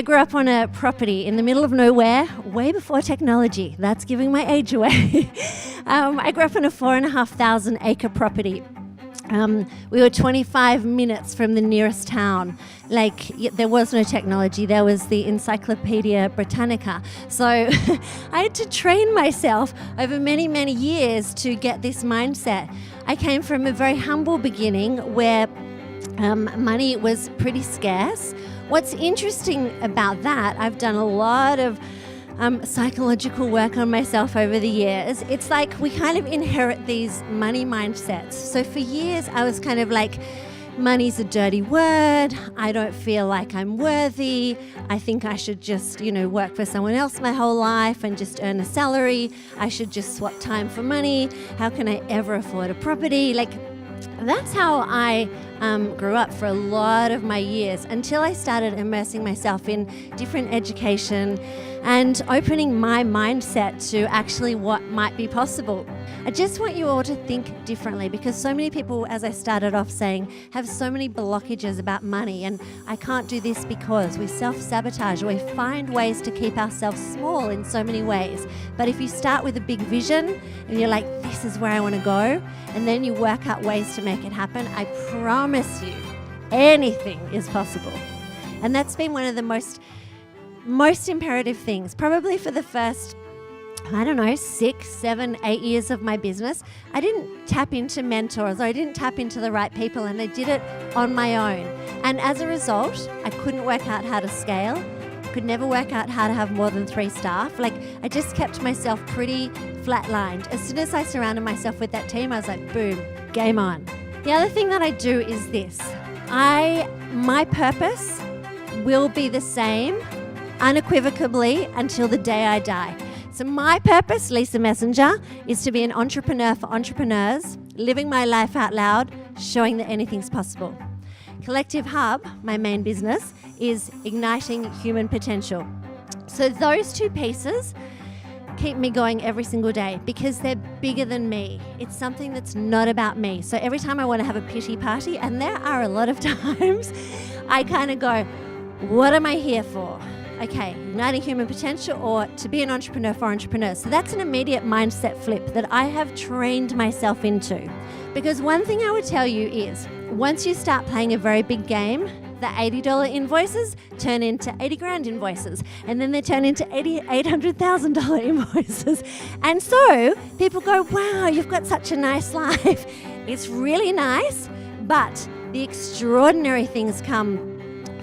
grew up on a property in the middle of nowhere, way before technology. That's giving my age away. I grew up on a 4,500 acre property. We were 25 minutes from the nearest town. There was no technology. There was the Encyclopedia Britannica. So I had to train myself over many, many years to get this mindset. I came from a very humble beginning where money was pretty scarce. What's interesting about that, I've done a lot of psychological work on myself over the years. It's like we kind of inherit these money mindsets. So for years, I was kind of like, money's a dirty word. I don't feel like I'm worthy. I think I should just, work for someone else my whole life and just earn a salary. I should just swap time for money. How can I ever afford a property? That's how I grew up for a lot of my years until I started immersing myself in different education and opening my mindset to actually what might be possible. I just want you all to think differently because so many people, as I started off saying, have so many blockages about money, and I can't do this because we self-sabotage, we find ways to keep ourselves small in so many ways. But if you start with a big vision and you're like, this is where I want to go, and then you work out ways to make it happen, I promise you, anything is possible. And that's been one of the most imperative things, probably for the first 6, 7, 8 years of my business. I didn't tap into mentors, or I didn't tap into the right people, and I did it on my own. And as a result, I couldn't work out how to scale, could never work out how to have more than 3 staff. I just kept myself pretty flatlined. As soon as I surrounded myself with that team, I was like, boom, game on. The other thing that I do is this. My purpose will be the same unequivocally until the day I die. So my purpose, Lisa Messenger, is to be an entrepreneur for entrepreneurs, living my life out loud, showing that anything's possible. Collective Hub, my main business, is igniting human potential. So those 2 pieces keep me going every single day because they're bigger than me. It's something that's not about me. So every time I want to have a pity party, and there are a lot of times, I kind of go, what am I here for? Okay, igniting human potential, or to be an entrepreneur for entrepreneurs. So that's an immediate mindset flip that I have trained myself into. Because one thing I would tell you is, once you start playing a very big game, the $80 invoices turn into 80 grand invoices, and then they turn into $800,000 invoices. And so people go, wow, you've got such a nice life. It's really nice, but the extraordinary things come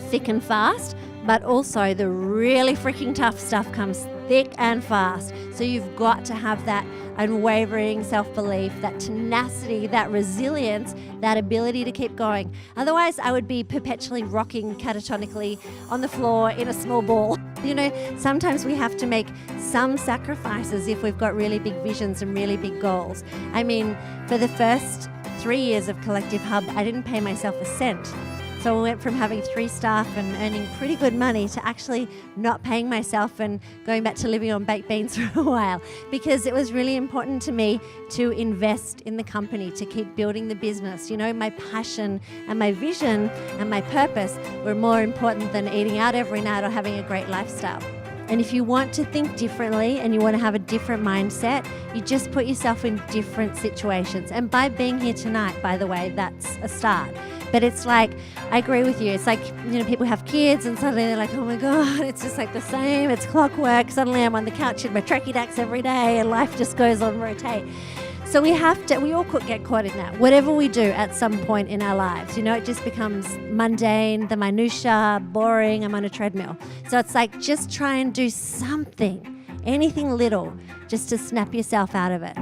thick and fast, but also the really freaking tough stuff comes thick and fast. So you've got to have that unwavering self-belief, that tenacity, that resilience, that ability to keep going. Otherwise, I would be perpetually rocking catatonically on the floor in a small ball. Sometimes we have to make some sacrifices if we've got really big visions and really big goals. I mean, for the first 3 years of Collective Hub, I didn't pay myself a cent. So I went from having 3 staff and earning pretty good money to actually not paying myself and going back to living on baked beans for a while, because it was really important to me to invest in the company, to keep building the business. My passion and my vision and my purpose were more important than eating out every night or having a great lifestyle. And if you want to think differently and you want to have a different mindset, you just put yourself in different situations. And by being here tonight, by the way, that's a start. But it's like, I agree with you. It's like, people have kids and suddenly they're like, oh my God, it's just like the same. It's clockwork. Suddenly I'm on the couch in my tracky dacks every day and life just goes on rotate. So we all could get caught in that. Whatever we do at some point in our lives, it just becomes mundane, the minutia, boring, I'm on a treadmill. So it's like, just try and do something, anything little, just to snap yourself out of it.